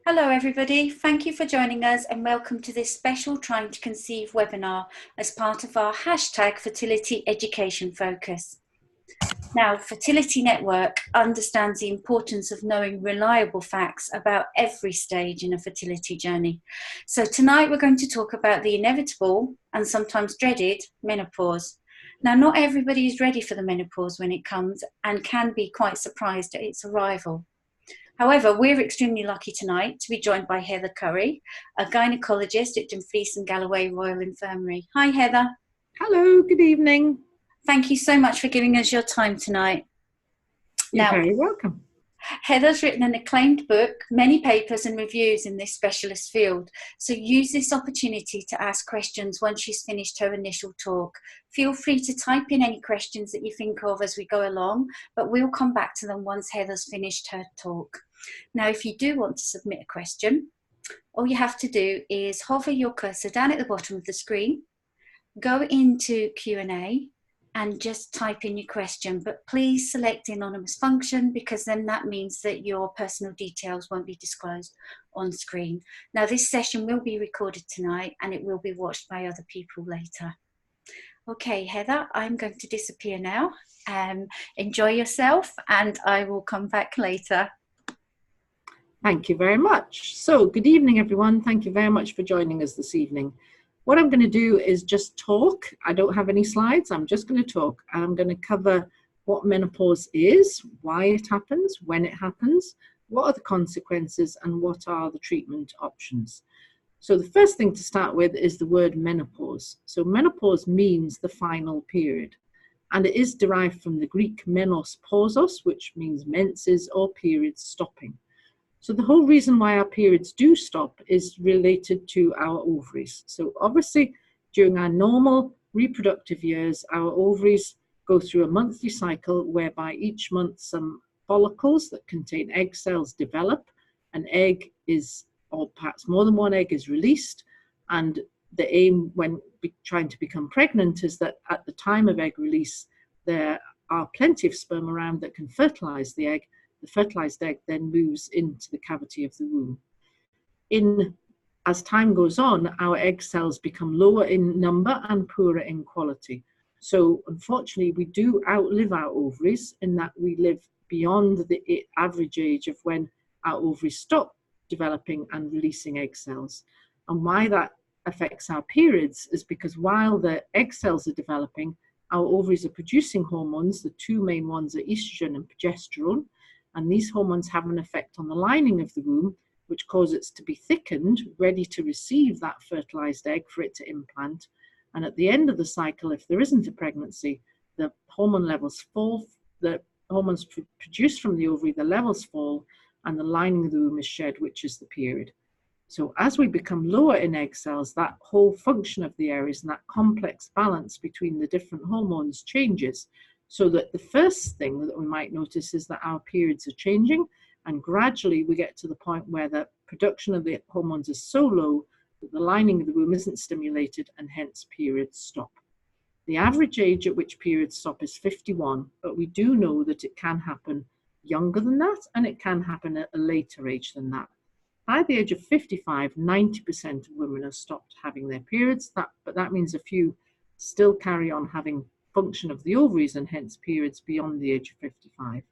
Hello everybody, thank you for joining us and welcome to this special Trying to Conceive webinar as part of our hashtag Fertility Education Focus. Now, Fertility Network understands the importance of knowing reliable facts about every stage in a fertility journey. So tonight we're going to talk about the inevitable and sometimes dreaded menopause. Now, not everybody is ready for the menopause when it comes and can be quite surprised at its arrival. However, we're extremely lucky tonight to be joined by Heather Currie, a gynaecologist at Dumfries and Galloway Royal Infirmary. Hi, Heather. Hello, good evening. Thank you so much for giving us your time tonight. You're very welcome. Heather's written an acclaimed book, many papers and reviews in this specialist field. So use this opportunity to ask questions once she's finished her initial talk. Feel free to type in any questions that you think of as we go along, but we'll come back to them once Heather's finished her talk. Now, if you do want to submit a question, all you have to do is hover your cursor down at the bottom of the screen, go into Q&A, and just type in your question, but please select the anonymous function because then that means that your personal details won't be disclosed on screen. Now, this session will be recorded tonight and it will be watched by other people later. Okay, Heather, I'm going to disappear now. Enjoy yourself and I will come back later. Thank you very much. So, good evening, everyone. Thank you very much for joining us this evening. What I'm going to do is just talk. I don't have any slides. I'm just going to talk. I'm going to cover what menopause is, why it happens, when it happens, what are the consequences, and what are the treatment options. So the first thing to start with is the word menopause. So menopause means the final period, and it is derived from the Greek menos pausos, which means menses or periods stopping. So the whole reason why our periods do stop is related to our ovaries. So obviously, during our normal reproductive years, our ovaries go through a monthly cycle whereby each month some follicles that contain egg cells develop, an egg is, or perhaps more than one egg is released, and the aim when trying to become pregnant is that at the time of egg release, there are plenty of sperm around that can fertilize the egg. The fertilized egg then moves into the cavity of the womb. As time goes on, our egg cells become lower in number and poorer in quality. So unfortunately, we do outlive our ovaries in that we live beyond the average age of when our ovaries stop developing and releasing egg cells. And why that affects our periods is because while the egg cells are developing, our ovaries are producing hormones. The two main ones are estrogen and progesterone. And these hormones have an effect on the lining of the womb, which causes it to be thickened, ready to receive that fertilized egg for it to implant. And at the end of the cycle, if there isn't a pregnancy, the hormone levels fall, the hormones produced from the ovary, the levels fall, and the lining of the womb is shed, which is the period. So as we become lower in egg cells, that whole function of the areas and that complex balance between the different hormones changes. So that the first thing that we might notice is that our periods are changing, and gradually we get to the point where the production of the hormones is so low that the lining of the womb isn't stimulated and hence periods stop. The average age at which periods stop is 51, but we do know that it can happen younger than that and it can happen at a later age than that. By the age of 55, 90% of women have stopped having their periods, but that means a few still carry on having function of the ovaries and hence periods beyond the age of 55.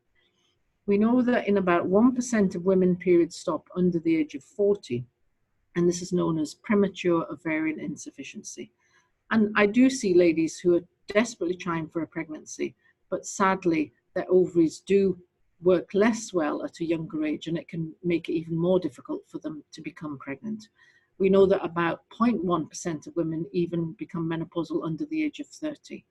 We know that in about 1% of women, periods stop under the age of 40, and this is known as premature ovarian insufficiency. And I do see ladies who are desperately trying for a pregnancy, but sadly their ovaries do work less well at a younger age, and it can make it even more difficult for them to become pregnant. We know that about 0.1% of women even become menopausal under the age of 30.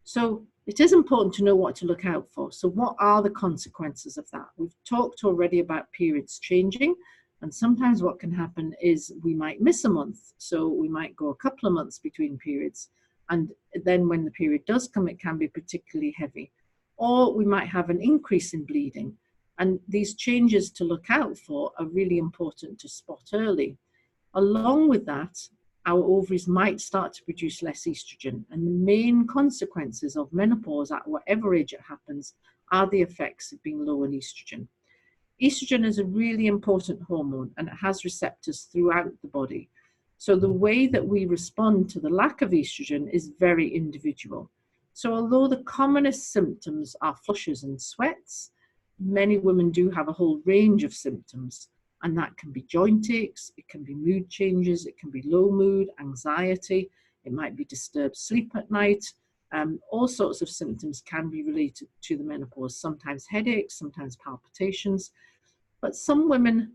So it is important to know what to look out for. So what are the consequences of that? We've talked already about periods changing, and sometimes what can happen is we might miss a month. So we might go a couple of months between periods, and then when the period does come, it can be particularly heavy. Or we might have an increase in bleeding. And these changes to look out for are really important to spot early. Along with that, our ovaries might start to produce less estrogen. And the main consequences of menopause at whatever age it happens are the effects of being low in estrogen. Estrogen is a really important hormone and it has receptors throughout the body. So the way that we respond to the lack of estrogen is very individual. So although the commonest symptoms are flushes and sweats, many women do have a whole range of symptoms, and that can be joint aches, it can be mood changes, it can be low mood, anxiety, it might be disturbed sleep at night. All sorts of symptoms can be related to the menopause, sometimes headaches, sometimes palpitations, but some women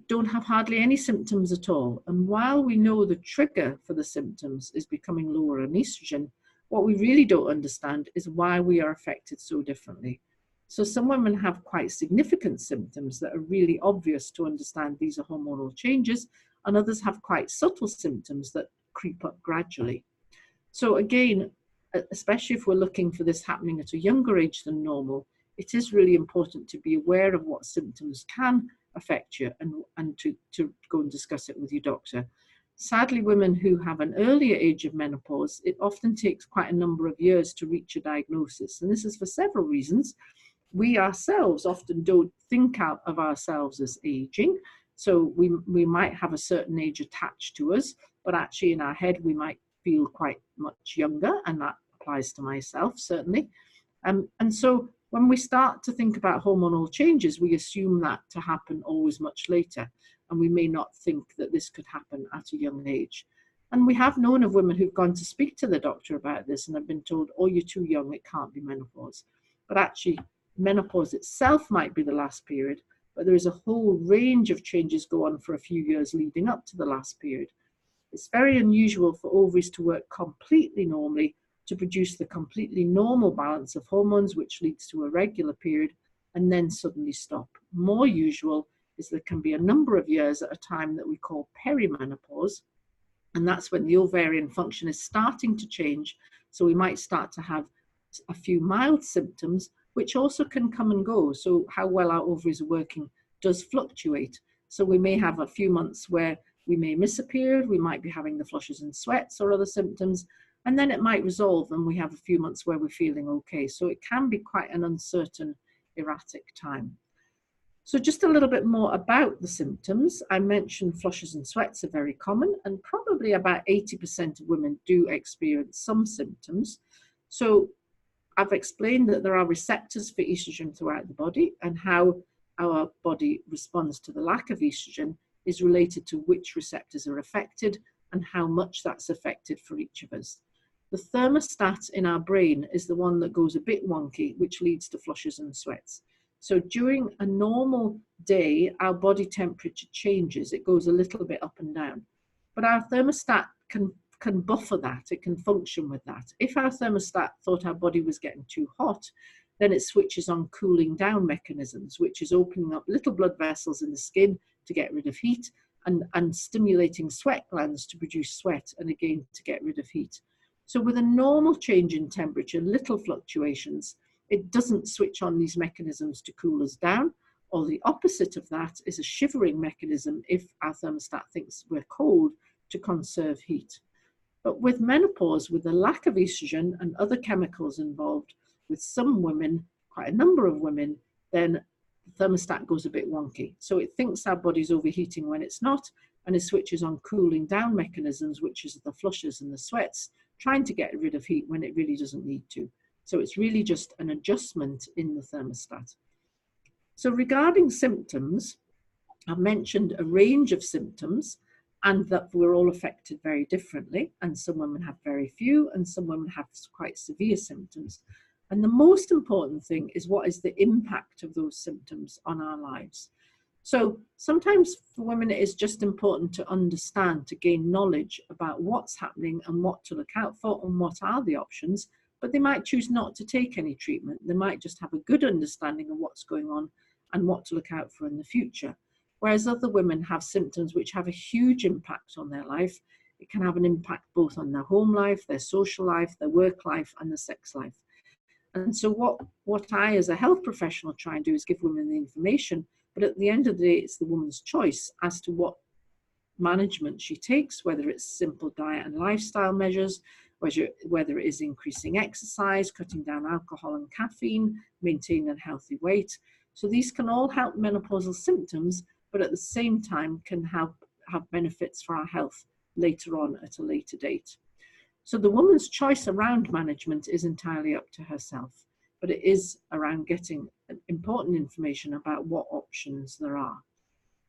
don't have hardly any symptoms at all. And while we know the trigger for the symptoms is becoming lower in estrogen, what we really don't understand is why we are affected so differently. So some women have quite significant symptoms that are really obvious to understand these are hormonal changes, and others have quite subtle symptoms that creep up gradually. So again, especially if we're looking for this happening at a younger age than normal, it is really important to be aware of what symptoms can affect you and to go and discuss it with your doctor. Sadly, women who have an earlier age of menopause, it often takes quite a number of years to reach a diagnosis. And this is for several reasons. We ourselves often don't think out of ourselves as aging. So we might have a certain age attached to us, but actually in our head, we might feel quite much younger, and that applies to myself, certainly. And so when we start to think about hormonal changes, we assume that to happen always much later, and we may not think that this could happen at a young age. And we have known of women who've gone to speak to the doctor about this and have been told, oh, you're too young, it can't be menopause. But actually, menopause itself might be the last period, but there is a whole range of changes go on for a few years leading up to the last period. It's very unusual for ovaries to work completely normally to produce the completely normal balance of hormones, which leads to a regular period, and then suddenly stop. More usual is there can be a number of years at a time that we call perimenopause, and that's when the ovarian function is starting to change. So we might start to have a few mild symptoms, which also can come and go. So how well our ovaries are working does fluctuate. So we may have a few months where we may miss a period, we might be having the flushes and sweats or other symptoms, and then it might resolve and we have a few months where we're feeling okay. So it can be quite an uncertain, erratic time. So just a little bit more about the symptoms. I mentioned flushes and sweats are very common, and probably about 80% of women do experience some symptoms. So I've explained that there are receptors for estrogen throughout the body, and how our body responds to the lack of estrogen is related to which receptors are affected and how much that's affected for each of us. The thermostat in our brain is the one that goes a bit wonky, which leads to flushes and sweats. So during a normal day, our body temperature changes. It goes a little bit up and down. But our thermostat can buffer that. It can function with that. If our thermostat thought our body was getting too hot, then it switches on cooling down mechanisms, which is opening up little blood vessels in the skin to get rid of heat, and stimulating sweat glands to produce sweat, and again to get rid of heat. So with a normal change in temperature, little fluctuations, it doesn't switch on these mechanisms to cool us down, or the opposite of that is a shivering mechanism if our thermostat thinks we're cold, to conserve heat. But with menopause, with the lack of estrogen and other chemicals involved, with some women, quite a number of women, then the thermostat goes a bit wonky. So it thinks our body's overheating when it's not, and it switches on cooling down mechanisms, which is the flushes and the sweats, trying to get rid of heat when it really doesn't need to. So it's really just an adjustment in the thermostat. So regarding symptoms, I've mentioned a range of symptoms, and that we're all affected very differently. And some women have very few, and some women have quite severe symptoms. And the most important thing is, what is the impact of those symptoms on our lives? So sometimes for women, it is just important to understand, to gain knowledge about what's happening and what to look out for and what are the options, but they might choose not to take any treatment. They might just have a good understanding of what's going on and what to look out for in the future. Whereas other women have symptoms which have a huge impact on their life. It can have an impact both on their home life, their social life, their work life, and their sex life. And so what I, as a health professional, try and do is give women the information, but at the end of the day, it's the woman's choice as to what management she takes, whether it's simple diet and lifestyle measures, whether it is increasing exercise, cutting down alcohol and caffeine, maintaining a healthy weight. So these can all help menopausal symptoms, but at the same time can help have benefits for our health later on at a later date. So the woman's choice around management is entirely up to herself, but it is around getting important information about what options there are.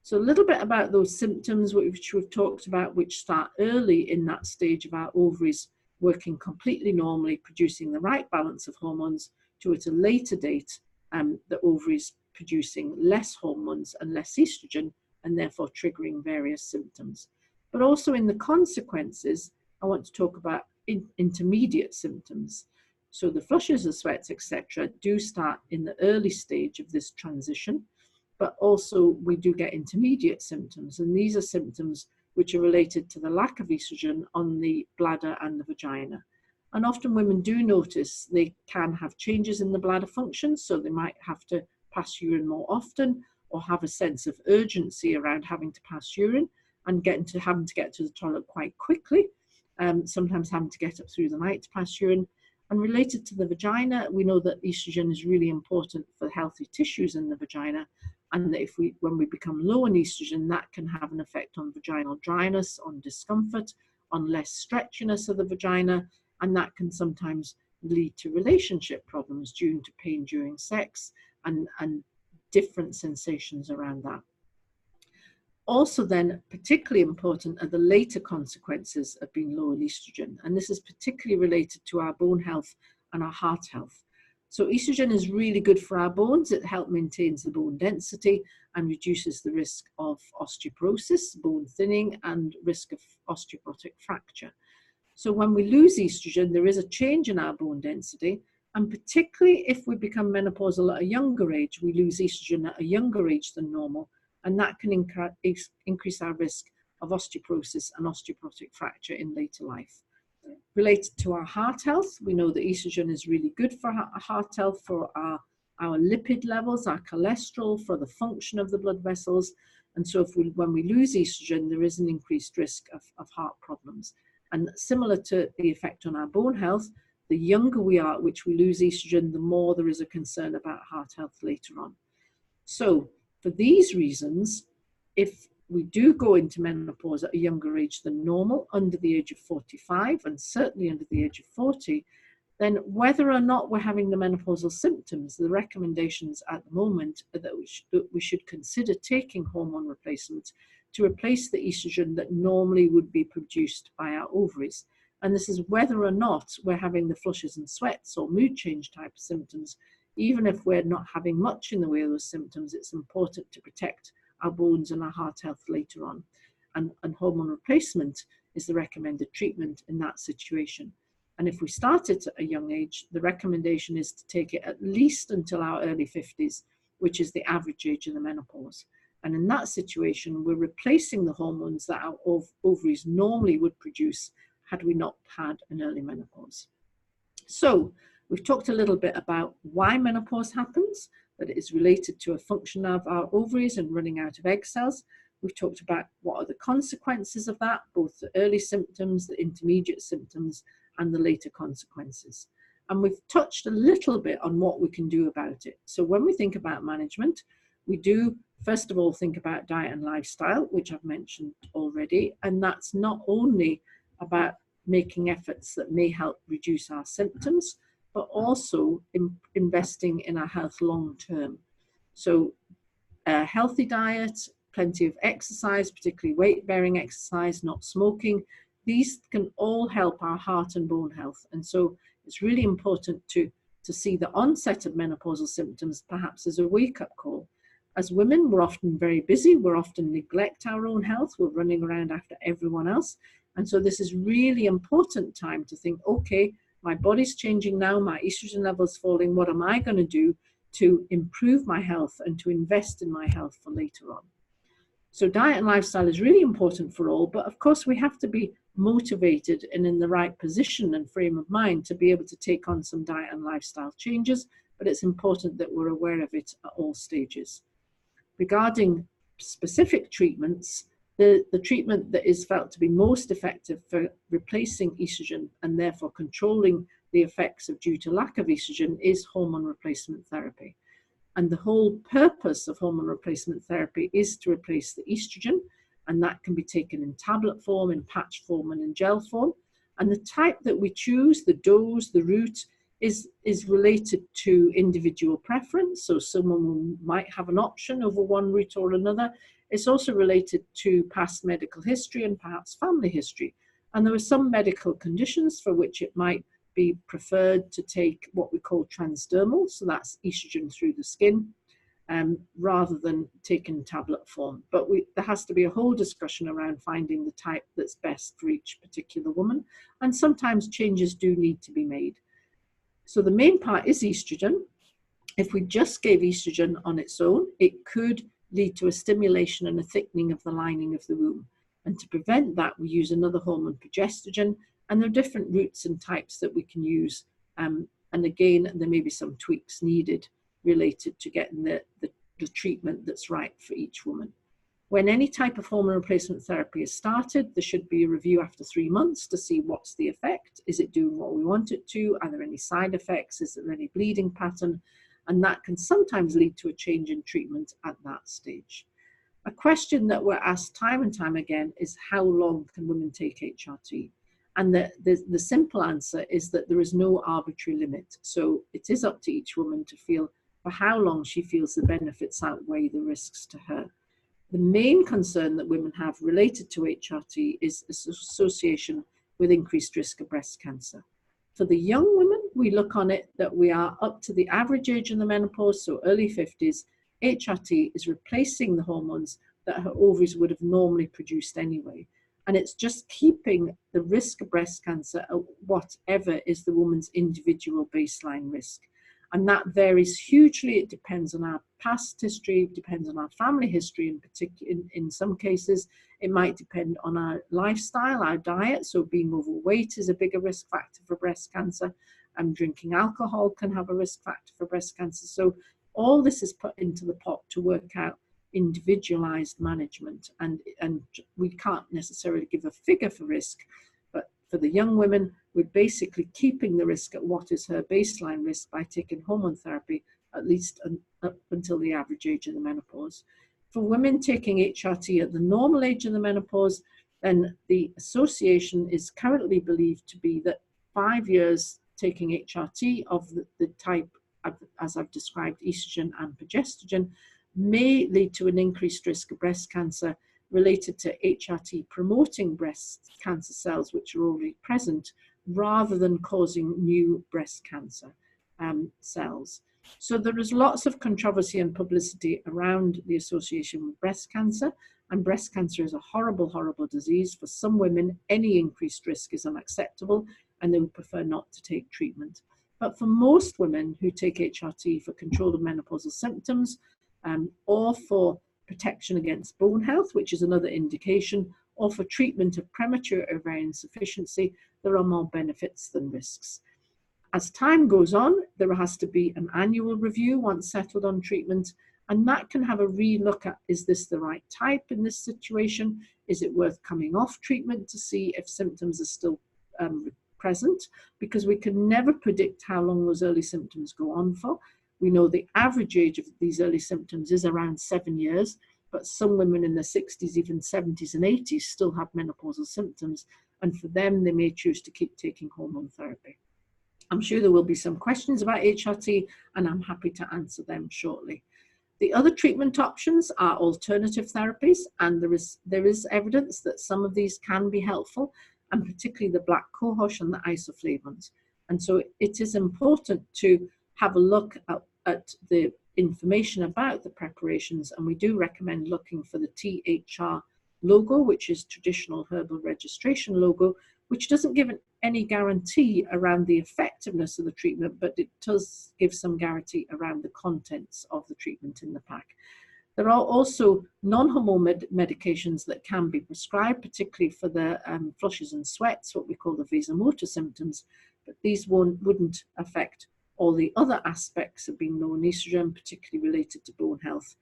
So a little bit about those symptoms which we've talked about, which start early in that stage of our ovaries working completely normally, producing the right balance of hormones, to at a later date, the ovaries producing less hormones and less estrogen, and therefore triggering various symptoms. But also in the consequences, I want to talk about intermediate symptoms. So the flushes, the sweats, etc., do start in the early stage of this transition, but also we do get intermediate symptoms, and these are symptoms which are related to the lack of estrogen on the bladder and the vagina. And often women do notice they can have changes in the bladder function, so they might have to pass urine more often, or have a sense of urgency around having to pass urine and having to get to the toilet quite quickly, sometimes having to get up through the night to pass urine. And related to the vagina, we know that estrogen is really important for healthy tissues in the vagina, and that when we become low in estrogen, that can have an effect on vaginal dryness, on discomfort, on less stretchiness of the vagina, and that can sometimes lead to relationship problems due to pain during sex and different sensations around that. Also then, particularly important are the later consequences of being low in estrogen, and this is particularly related to our bone health and our heart health. So estrogen is really good for our bones. It helps maintain the bone density and reduces the risk of osteoporosis, bone thinning, and risk of osteoporotic fracture. So when we lose estrogen, there is a change in our bone density, and particularly if we become menopausal at a younger age, we lose estrogen at a younger age than normal, and that can increase our risk of osteoporosis and osteoporotic fracture in later life. Related to our heart health, we know that estrogen is really good for our heart health, for our lipid levels, our cholesterol, for the function of the blood vessels. And so when we lose estrogen, there is an increased risk of heart problems. And similar to the effect on our bone health, the younger we are at which we lose estrogen, the more there is a concern about heart health later on. So for these reasons, if we do go into menopause at a younger age than normal, under the age of 45, and certainly under the age of 40, then whether or not we're having the menopausal symptoms, the recommendations at the moment are that we should consider taking hormone replacement to replace the estrogen that normally would be produced by our ovaries. And this is whether or not we're having the flushes and sweats or mood change type of symptoms. Even if we're not having much in the way of those symptoms, it's important to protect our bones and our heart health later on. And hormone replacement is the recommended treatment in that situation. And if we start it at a young age, the recommendation is to take it at least until our early 50s, which is the average age of the menopause. And in that situation, we're replacing the hormones that our ovaries normally would produce had we not had an early menopause. So we've talked a little bit about why menopause happens, that it is related to a function of our ovaries and running out of egg cells. We've talked about what are the consequences of that, both the early symptoms, the intermediate symptoms, and the later consequences. And we've touched a little bit on what we can do about it. So when we think about management, we do, first of all, think about diet and lifestyle, which I've mentioned already. And that's not only about making efforts that may help reduce our symptoms, but also investing in our health long term. So a healthy diet, plenty of exercise, particularly weight-bearing exercise, not smoking, these can all help our heart and bone health. And so it's really important to see the onset of menopausal symptoms perhaps as a wake-up call. As women, we're often very busy, we're often neglect our own health, we're running around after everyone else. And so this is really important time to think, okay, my body's changing now, my estrogen level's falling, what am I going to do to improve my health and to invest in my health for later on? So diet and lifestyle is really important for all, but of course we have to be motivated and in the right position and frame of mind to be able to take on some diet and lifestyle changes, but it's important that we're aware of it at all stages. Regarding specific treatments, the treatment that is felt to be most effective for replacing estrogen and therefore controlling the effects of due to lack of estrogen is hormone replacement therapy. And the whole purpose of hormone replacement therapy is to replace the estrogen, and that can be taken in tablet form, in patch form, and in gel form. And the type that we choose, the dose, the route, is related to individual preference. So someone might have an option over one route or another. It's also related to past medical history and perhaps family history. And there are some medical conditions for which it might be preferred to take what we call transdermal, so that's estrogen through the skin, rather than taken tablet form. But there has to be a whole discussion around finding the type that's best for each particular woman, and sometimes changes do need to be made. So the main part is estrogen. If we just gave estrogen on its own, it could lead to a stimulation and a thickening of the lining of the womb. And to prevent that, we use another hormone, progesterone, and there are different routes and types that we can use. And again, there may be some tweaks needed related to getting the treatment that's right for each woman. When any type of hormone replacement therapy is started, there should be a review after 3 months to see what's the effect. Is it doing what we want it to? Are there any side effects? Is there any bleeding pattern? And that can sometimes lead to a change in treatment at that stage. A question that we're asked time and time again is, how long can women take HRT? And the simple answer is that there is no arbitrary limit. So it is up to each woman to feel for how long she feels the benefits outweigh the risks to her. The main concern that women have related to HRT is association with increased risk of breast cancer. For the young women, we look on it that we are up to the average age in the menopause, so early 50s. HRT is replacing the hormones that her ovaries would have normally produced anyway. And it's just keeping the risk of breast cancer at whatever is the woman's individual baseline risk. And that varies hugely. It depends on our past history, it depends on our family history in particular. In some cases, it might depend on our lifestyle, our diet. So being overweight is a bigger risk factor for breast cancer. And drinking alcohol can have a risk factor for breast cancer. So all this is put into the pot to work out individualized management. And we can't necessarily give a figure for risk, but for the young women, we're basically keeping the risk at what is her baseline risk by taking hormone therapy at least up until the average age of the menopause. For women taking HRT at the normal age of the menopause, then the association is currently believed to be that 5 years taking HRT of the type, as I've described, estrogen and progesterone, may lead to an increased risk of breast cancer related to HRT promoting breast cancer cells which are already present, rather than causing new breast cancer cells. So there is lots of controversy and publicity around the association with breast cancer, and breast cancer is a horrible, horrible disease. For some women, any increased risk is unacceptable and they would prefer not to take treatment. But for most women who take HRT for control of menopausal symptoms, or for protection against bone health, which is another indication, or for treatment of premature ovarian insufficiency, there are more benefits than risks. As time goes on, there has to be an annual review once settled on treatment, and that can have a re-look at, is this the right type in this situation? Is it worth coming off treatment to see if symptoms are still present? Because we can never predict how long those early symptoms go on for. We know the average age of these early symptoms is around 7 years, but some women in their 60s, even 70s and 80s still have menopausal symptoms, and for them, they may choose to keep taking hormone therapy. I'm sure there will be some questions about HRT, and I'm happy to answer them shortly. The other treatment options are alternative therapies, and there is evidence that some of these can be helpful, and particularly the black cohosh and the isoflavones. And so it is important to have a look at the information about the preparations, and we do recommend looking for the THR logo, which is traditional herbal registration logo, which doesn't give any guarantee around the effectiveness of the treatment, but it does give some guarantee around the contents of the treatment in the pack. There are also non-hormone medications that can be prescribed, particularly for the flushes and sweats, what we call the vasomotor symptoms, but these wouldn't affect all the other aspects of being low in estrogen, particularly related to bone health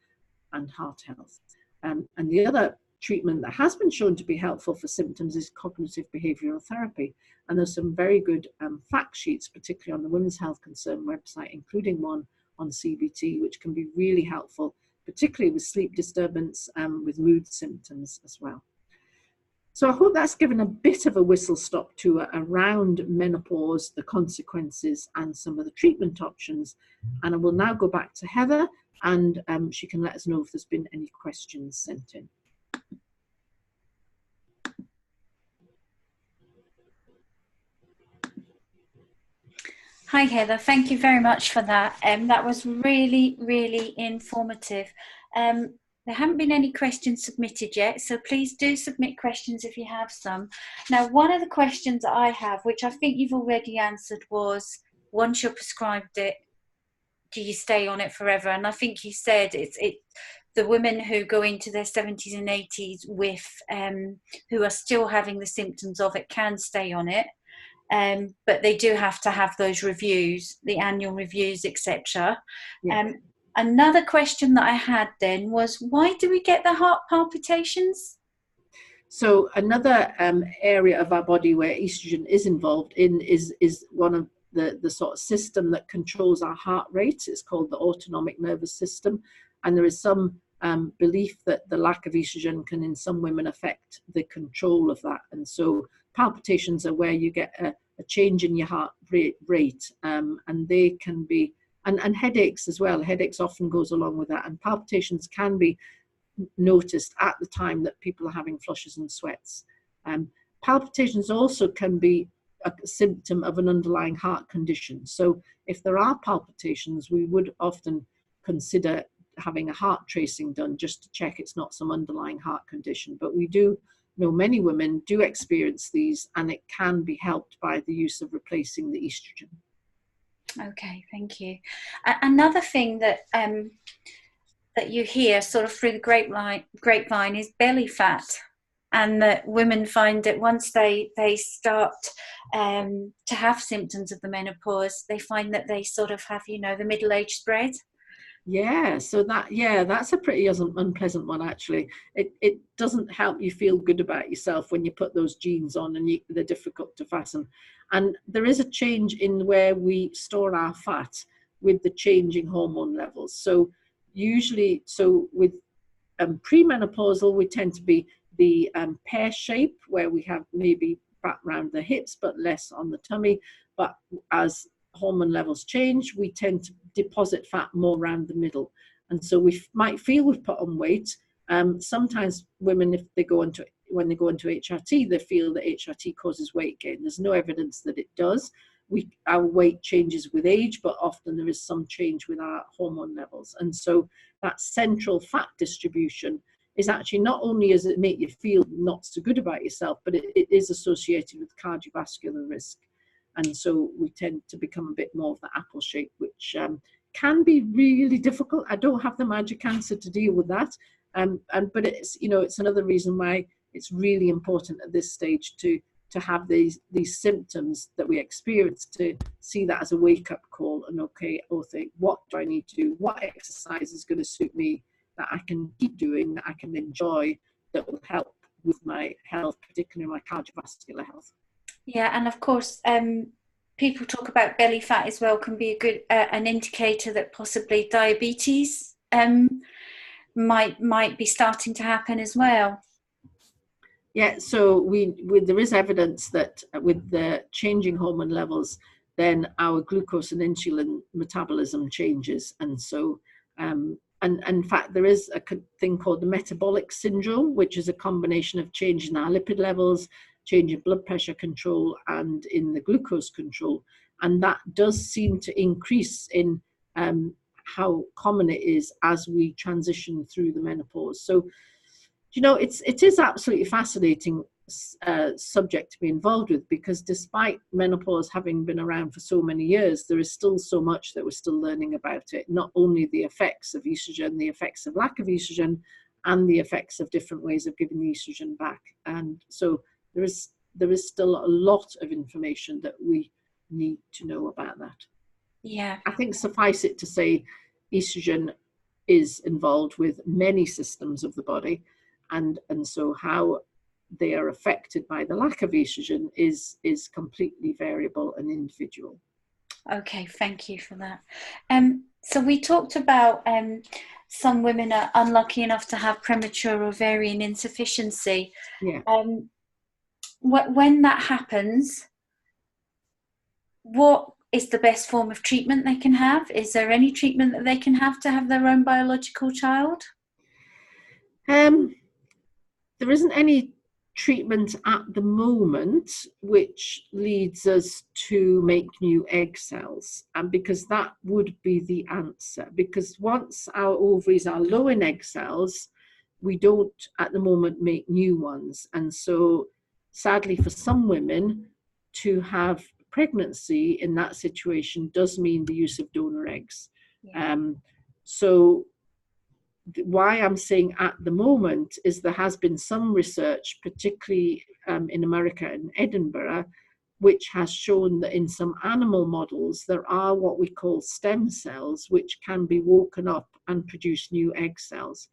and heart health. And the other treatment that has been shown to be helpful for symptoms is cognitive behavioral therapy. And there's some very good fact sheets, particularly on the Women's Health Concern website, including one on CBT, which can be really helpful, particularly with sleep disturbance and with mood symptoms as well. So I hope that's given a bit of a whistle-stop tour around menopause, the consequences, and some of the treatment options. And I will now go back to Heather, and she can let us know if there's been any questions sent in. Hi Heather, thank you very much for that. That was really, really informative. There haven't been any questions submitted yet, so please do submit questions if you have some. Now, one of the questions I have, which I think you've already answered, was once you're prescribed it, do you stay on it forever? And I think you said the women who go into their 70s and 80s with who are still having the symptoms of it can stay on it. But they do have to have those reviews, the annual reviews, etc. Yeah. Another question that I had then was, why do we get the heart palpitations? So another area of our body where estrogen is involved in is one of the sort of system that controls our heart rate. It's called the autonomic nervous system, and there is some belief that the lack of estrogen can in some women affect the control of that. And so palpitations are where you get a change in your heart rate, and they can be, and headaches as well. Headaches often goes along with that, and palpitations can be noticed at the time that people are having flushes and sweats. Palpitations also can be a symptom of an underlying heart condition. So if there are palpitations, we would often consider having a heart tracing done just to check it's not some underlying heart condition. But we do know many women do experience these, and it can be helped by the use of replacing the estrogen. Okay, thank you. Another thing that that you hear sort of through the grapevine is belly fat, and that women find that once they start to have symptoms of the menopause, they find that they sort of have, you know, the middle-age spread. Yeah, so that's a pretty unpleasant one, actually. It doesn't help you feel good about yourself when you put those jeans on and they're difficult to fasten. And there is a change in where we store our fat with the changing hormone levels. So usually, with premenopausal, we tend to be the pear shape, where we have maybe fat around the hips but less on the tummy. But as hormone levels change, we tend to deposit fat more around the middle, and so we might feel we've put on weight. Sometimes women, when they go into HRT, they feel that HRT causes weight gain. There's no evidence that it does. Our weight changes with age, but often there is some change with our hormone levels, and so that central fat distribution is actually, not only does it make you feel not so good about yourself, but it is associated with cardiovascular risk. And so we tend to become a bit more of the apple shape, which can be really difficult. I don't have the magic answer to deal with that. But it's, you know, it's another reason why it's really important at this stage to have these symptoms that we experience, to see that as a wake-up call, and think, what do I need to do? What exercise is going to suit me that I can keep doing, that I can enjoy, that will help with my health, particularly my cardiovascular health. Yeah, and of course, people talk about belly fat as well, can be a good an indicator that possibly diabetes might be starting to happen as well. Yeah, so there is evidence that with the changing hormone levels, then our glucose and insulin metabolism changes, and so and in fact there is a thing called the metabolic syndrome, which is a combination of change in our lipid levels, change in blood pressure control, and in the glucose control, and that does seem to increase in how common it is as we transition through the menopause. So, you know, it is absolutely fascinating subject to be involved with, because despite menopause having been around for so many years, there is still so much that we're still learning about it. Not only the effects of estrogen, the effects of lack of estrogen, and the effects of different ways of giving the estrogen back. And so there is still a lot of information that we need to know about that. Yeah, I think suffice it to say, estrogen is involved with many systems of the body, and so how they are affected by the lack of estrogen is completely variable and individual. okay, thank you for that. So we talked about some women are unlucky enough to have premature ovarian insufficiency. Yeah. When that happens, what is the best form of treatment they can have? Is there any treatment that they can have to have their own biological child? There isn't any treatment at the moment which leads us to make new egg cells, and because that would be the answer, because once our ovaries are low in egg cells, we don't at the moment make new ones. And so sadly for some women, to have pregnancy in that situation does mean the use of donor eggs. Yeah. So why I'm saying at the moment is there has been some research, particularly in America and Edinburgh, which has shown that in some animal models there are what we call stem cells which can be woken up and produce new egg cells.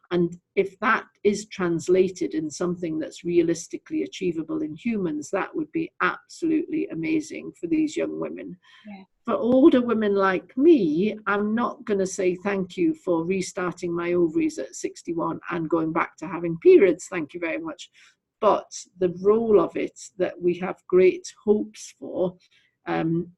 And if that is translated in something that's realistically achievable in humans, that would be absolutely amazing for these young women. Yeah. For older women like me, I'm not going to say thank you for restarting my ovaries at 61 and going back to having periods. Thank you very much. But the role of it that we have great hopes for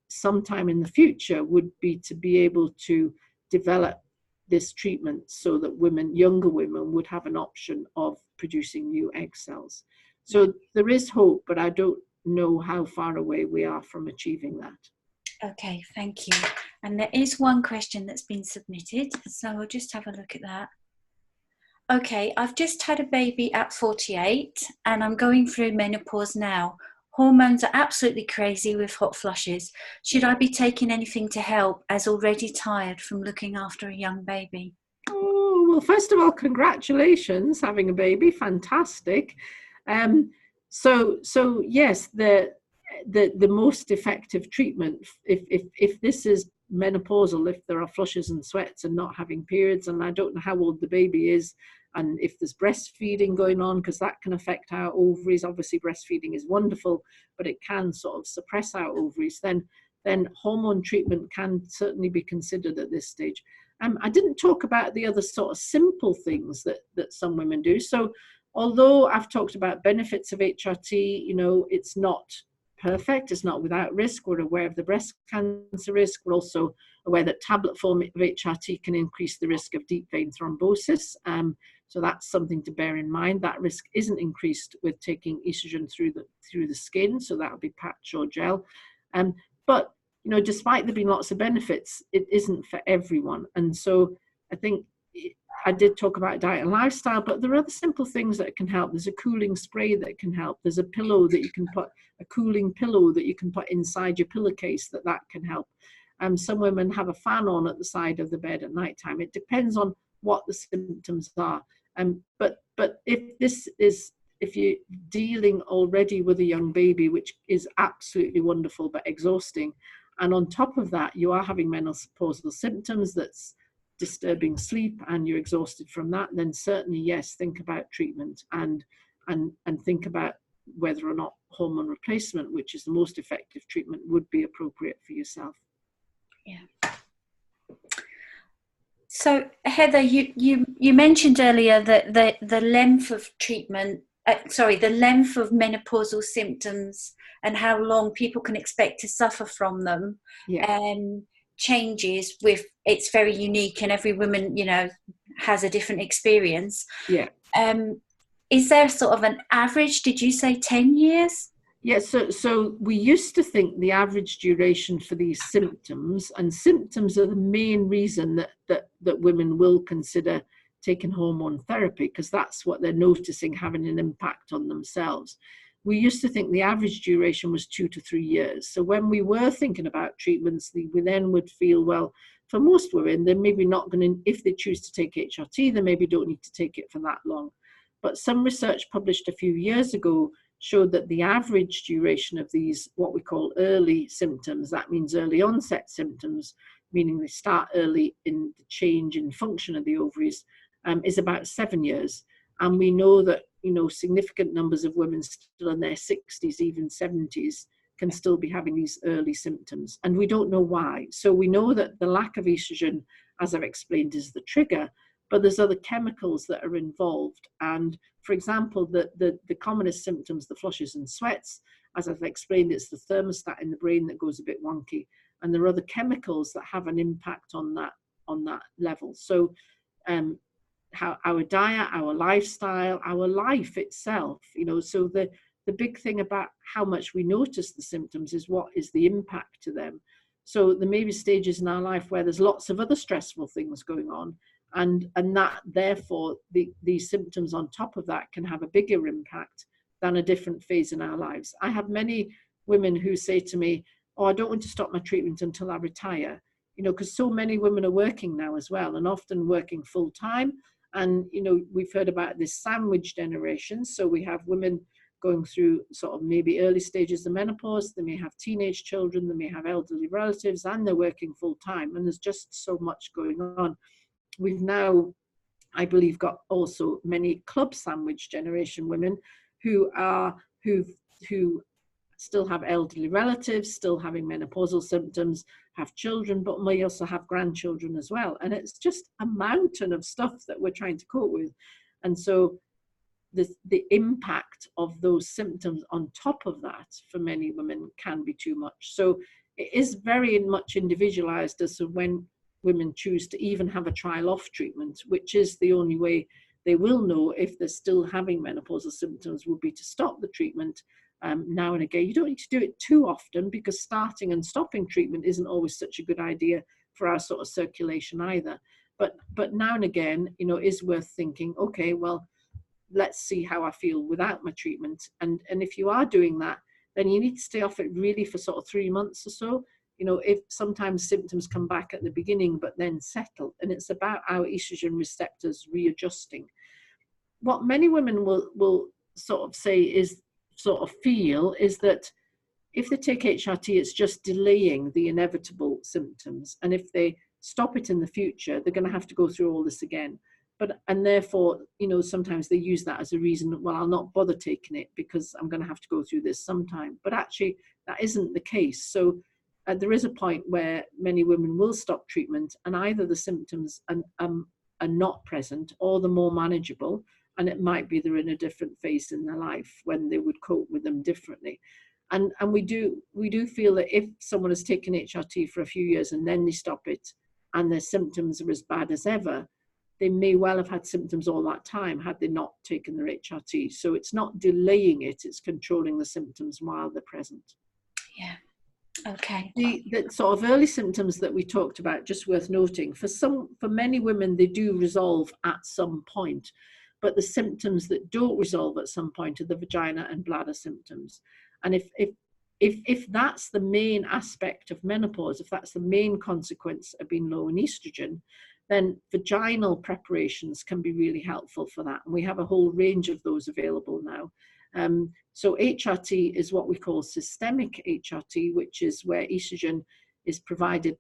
sometime in the future would be to be able to develop this treatment so that women, younger women, would have an option of producing new egg cells. So there is hope, but I don't know how far away we are from achieving that. Okay, thank you. And there is one question that's been submitted, so I'll just have a look at that. Okay, I've just had a baby at 48 and I'm going through menopause now. Hormones are absolutely crazy with hot flushes. Should I be taking anything to help, as already tired from looking after a young baby? Oh, well, first of all, congratulations, having a baby, fantastic. So yes, the most effective treatment, if this is menopausal, if there are flushes and sweats and not having periods, and I don't know how old the baby is, and if there's breastfeeding going on, because that can affect our ovaries. Obviously breastfeeding is wonderful, but it can sort of suppress our ovaries, then hormone treatment can certainly be considered at this stage. I didn't talk about the other sort of simple things that some women do. So although I've talked about benefits of HRT, you know, it's not perfect, it's not without risk. We're aware of the breast cancer risk. We're also aware that tablet form of HRT can increase the risk of deep vein thrombosis. So that's something to bear in mind. That risk isn't increased with taking estrogen through the skin, so that would be patch or gel. But you know, despite there being lots of benefits, it isn't for everyone. And so I think I did talk about diet and lifestyle, but there are other simple things that can help. There's a cooling spray that can help. There's a pillow that you can put, a cooling pillow that you can put inside your pillowcase that can help. Some women have a fan on at the side of the bed at nighttime. It depends on what the symptoms are. But if you're dealing already with a young baby, which is absolutely wonderful but exhausting, and on top of that, you are having menopausal symptoms that's disturbing sleep and you're exhausted from that, then certainly, yes, think about treatment and think about whether or not hormone replacement, which is the most effective treatment, would be appropriate for yourself. Yeah. So Heather, you mentioned earlier that the length of treatment, the length of menopausal symptoms and how long people can expect to suffer from them, changes with, it's very unique and every woman, you know, has a different experience. Yeah. Is there sort of an average? Did you say 10 years? Yes, so we used to think the average duration for these symptoms, and symptoms are the main reason that women will consider taking hormone therapy, because that's what they're noticing having an impact on themselves. We used to think the average duration was 2 to 3 years. So when we were thinking about treatments, we then would feel, well, for most women, they're maybe not going to, if they choose to take HRT, they maybe don't need to take it for that long. But some research published a few years ago showed that the average duration of these, what we call early symptoms, that means early onset symptoms, meaning they start early in the change in function of the ovaries, is about 7 years. And we know that, you know, significant numbers of women still in their 60s, even 70s, can still be having these early symptoms, and we don't know why. So we know that the lack of estrogen, as I've explained, is the trigger, but there's other chemicals that are involved. And for example, the commonest symptoms, the flushes and sweats, as I've explained, it's the thermostat in the brain that goes a bit wonky, and there are other chemicals that have an impact on that level. So how our diet, our lifestyle, our life itself, so the big thing about how much we notice the symptoms is what is the impact to them. So there may be stages in our life where there's lots of other stressful things going on, and that therefore these symptoms on top of that can have a bigger impact than a different phase in our lives. I have many women who say to me, oh, I don't want to stop my treatment until I retire, because so many women are working now as well, and often working full time. And, we've heard about this sandwich generation. So we have women going through sort of maybe early stages of menopause, they may have teenage children, they may have elderly relatives, and they're working full time. And there's just so much going on. We've now, I believe, got also many club sandwich generation women who still have elderly relatives, still having menopausal symptoms, have children, but may also have grandchildren as well. And it's just a mountain of stuff that we're trying to cope with. And so the impact of those symptoms on top of that for many women can be too much. So it is very much individualized as to when women choose to even have a trial off treatment, which is the only way they will know if they're still having menopausal symptoms, would be to stop the treatment now and again. You don't need to do it too often, because starting and stopping treatment isn't always such a good idea for our sort of circulation either. But now and again, is worth thinking, okay, well, let's see how I feel without my treatment. And if you are doing that, then you need to stay off it really for sort of 3 months or so. If sometimes symptoms come back at the beginning but then settle, and it's about our estrogen receptors readjusting. What many women will sort of say is feel is that if they take HRT, it's just delaying the inevitable symptoms, and if they stop it in the future, they're going to have to go through all this again. And therefore, sometimes they use that as a reason, well, I'll not bother taking it because I'm going to have to go through this sometime. But actually, that isn't the case. So there is a point where many women will stop treatment, and either the symptoms are not present or they're more manageable, and it might be they're in a different phase in their life when they would cope with them differently. And we do feel that if someone has taken HRT for a few years and then they stop it and their symptoms are as bad as ever, they may well have had symptoms all that time had they not taken their HRT. So it's not delaying it, it's controlling the symptoms while they're present. Yeah. Okay. The sort of early symptoms that we talked about, just worth noting, for many women, they do resolve at some point, but the symptoms that don't resolve at some point are the vagina and bladder symptoms. And if that's the main aspect of menopause, if that's the main consequence of being low in estrogen, then vaginal preparations can be really helpful for that. And we have a whole range of those available now. So HRT is what we call systemic HRT, which is where estrogen is provided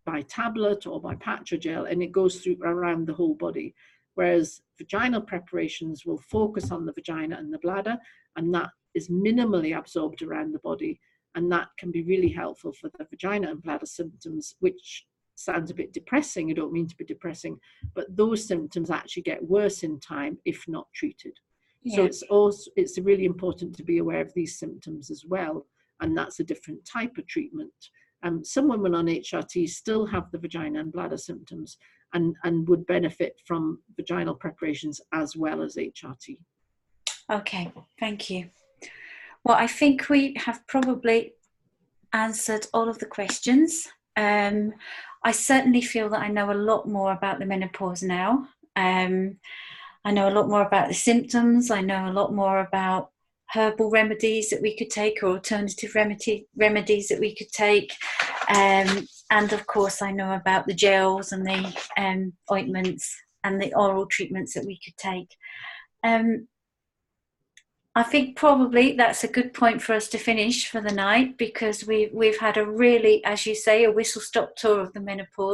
by tablet or by patch or gel, and it goes through around the whole body. Whereas vaginal preparations will focus on the vagina and the bladder, and that is minimally absorbed around the body. And that can be really helpful for the vagina and bladder symptoms, which sounds a bit depressing. I don't mean to be depressing, but those symptoms actually get worse in time if not treated. Yeah. So it's really important to be aware of these symptoms as well, and that's a different type of treatment. Some women on HRT still have the vagina and bladder symptoms and would benefit from vaginal preparations as well as HRT. Okay, thank you. Well, I think we have probably answered all of the questions. I certainly feel that I know a lot more about the menopause now. I know a lot more about the symptoms. I know a lot more about herbal remedies that we could take, or alternative remedies that we could take. And of course, I know about the gels and the ointments and the oral treatments that we could take. I think probably that's a good point for us to finish for the night, because we've had a really, as you say, a whistle-stop tour of the menopause.